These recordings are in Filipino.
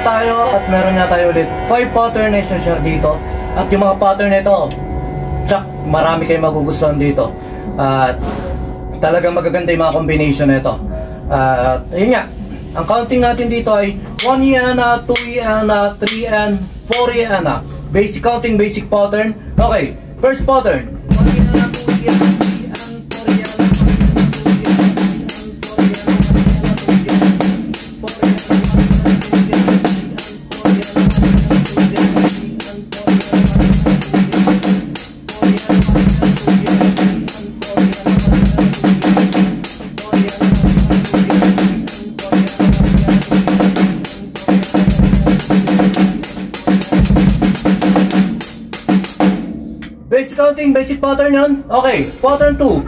na tayo at meron na tayo ulit 5 pattern na i-share dito. At yung mga pattern nito, tsak, marami kayong magugustuhan dito. At talagang magaganda yung mga combination nito. At yun nga, ang counting natin dito ay 1 yana, 2 yana, 3 yana, 4 yana. Basic counting, basic pattern. Okay, first pattern. 1 yana, 2 yana, 3 yana, 4 yana. Basic counting, basic pattern yun. Okay, pattern 2.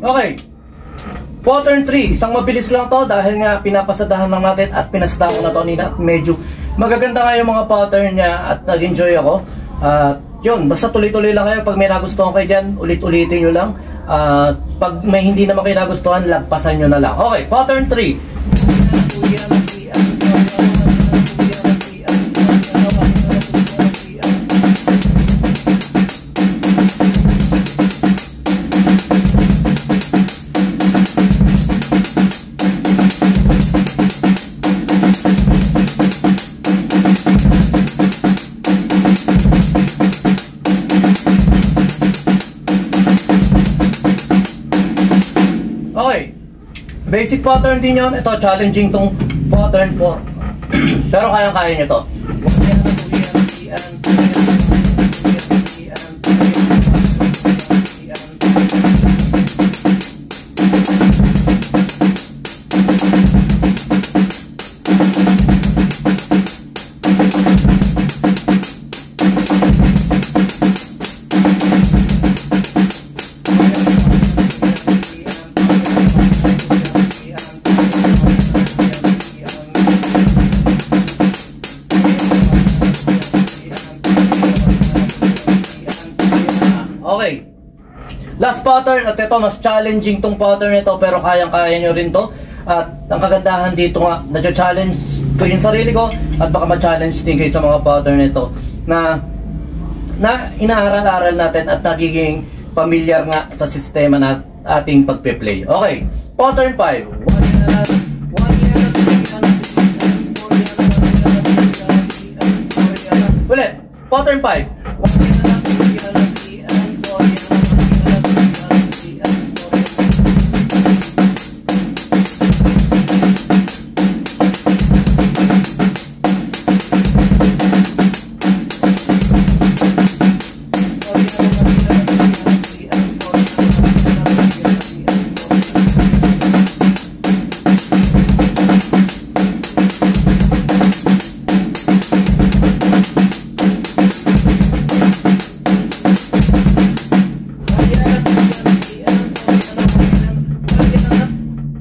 Okay. Pattern 3, isang mabilis lang to dahil nga pinapasadahan lang natin at pinasadahan ko na to nina at medyo magaganda nga yung mga pattern niya at nag-enjoy ako. At yun, basta tuloy-tuloy lang kayo. Pag may nagustuhan kayo dyan, ulit-ulitin nyo lang. Pag may hindi naman kayo nagustuhan, lagpasan nyo na lang. Okay, pattern 3. Basic pattern din yun. Ito, challenging tong pattern 4. Pero kayang-kaya nyo to. Okay, last pattern, at ito mas challenging tong pattern nito pero kayang-kaya nyo rin to. At ang kagandahan dito nga, na-challenge ko yung sarili ko at baka ma-challenge din kayo sa mga pattern nito na inaaral-aral natin at nagiging familiar nga sa sistema na ating pagpe-play. Okay, pattern 5. Ulit, pattern 5.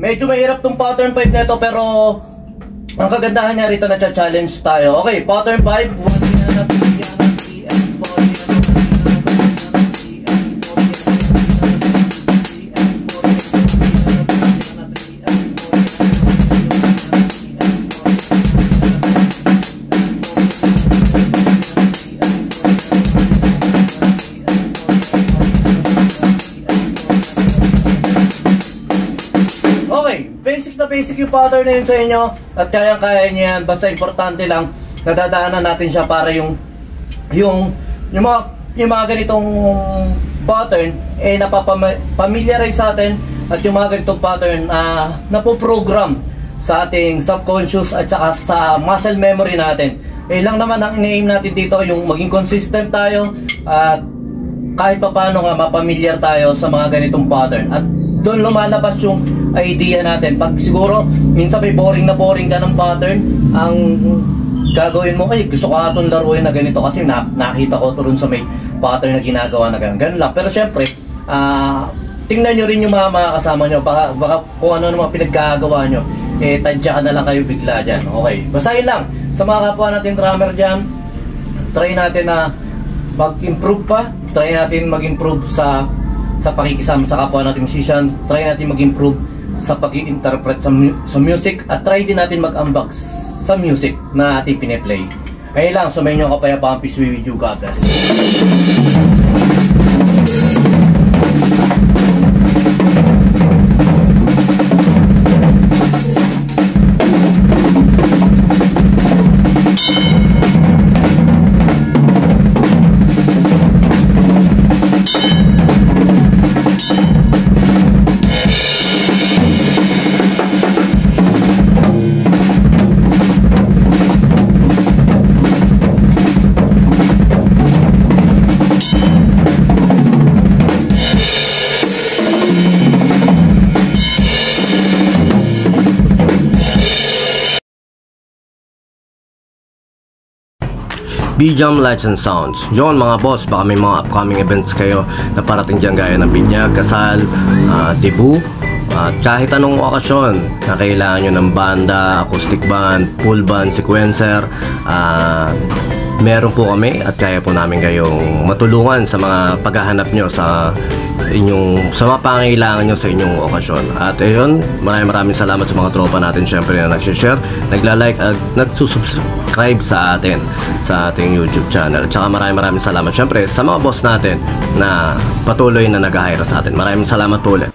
Medyo mahirap tong pattern 5 nito pero ang kagandahan niya rito na challenge tayo. Okay, pattern 5. Basic yung pattern na yun sa inyo at kayang-kaya niya yan. Basta importante lang nadadaanan natin siya para yung yung mga ganitong pattern napapamiliarize sa atin, at yung mga ganitong pattern napoprogram sa ating subconscious at saka sa muscle memory natin. Lang naman ang ina-aim natin dito, yung maging consistent tayo at kahit pa paano nga mapamilyar tayo sa mga ganitong pattern, at doon lumalabas yung idea natin. Pag siguro minsan may boring ka ng pattern, ang gagawin mo, gusto ko itong laruin na ganito kasi nakita ko ito sa may pattern na ginagawa na ganun lang. Pero syempre, tingnan nyo rin yung mga kasama nyo, baka kung ano naman pinagkagawa nyo, tadya ka na lang kayo bigla dyan. Okay, basta yun lang. Sa mga kapwa natin drummer dyan, try natin na mag-improve pa, try natin mag-improve sa pakikisama sa kapwa natin musician, try natin mag-improve sa pag-i-interpret sa music, at try din natin mag-unbox sa music na ating piniplay. Ayun lang, sumayin nyo kapayapaan. Peace be with you. God bless. B-Jam Lights and Sounds. Yun mga boss, baka may mga upcoming events kayo na parating dyan gaya ng binyag, kasal, debut, at kahit anong okasyon na kailangan nyo ng banda, acoustic band, full band, sequencer, meron po kami at kaya po namin kayong matulungan sa mga paghahanap nyo sa mga pangailangan nyo sa inyong okasyon. At ayun, maraming salamat sa mga tropa natin syempre na nagsishare, nagla-like at nagsusubscribe sa atin sa ating YouTube channel. At saka maraming salamat syempre sa mga boss natin na patuloy na nag-hire sa atin. Maraming salamat po ulit.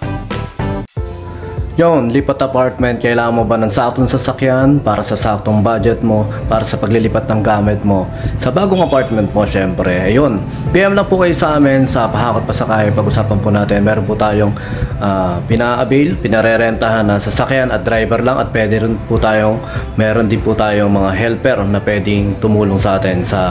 Yon, lipat apartment, kailangan mo ba ng saktong sasakyan para sa saktong budget mo, para sa paglilipat ng gamit mo sa bagong apartment mo? Syempre, ayun, PM lang po kayo sa amin sa Pahakot Pasakay. Pag-usapan po natin, meron po tayong pina-avail, pinarerentahan na sasakyan at driver lang, at pwede rin po tayong, meron din po tayong mga helper na pwedeng tumulong sa atin sa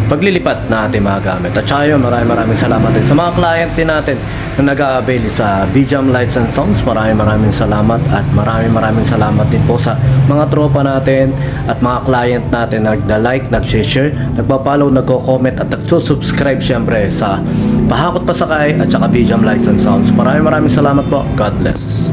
paglilipat na ating mga gamit. At saka yun, maraming salamat din sa mga client din natin na nag-a-avail sa B-Jam Lights and Sounds. Maraming salamat, at maraming salamat din po sa mga tropa natin at mga client natin na nagda-like, nag-share, nagpa-follow, nagko-comment at nagsusubscribe syempre sa Pahakot Pasakay at saka B-Jam Lights and Sounds. Maraming salamat po. God bless.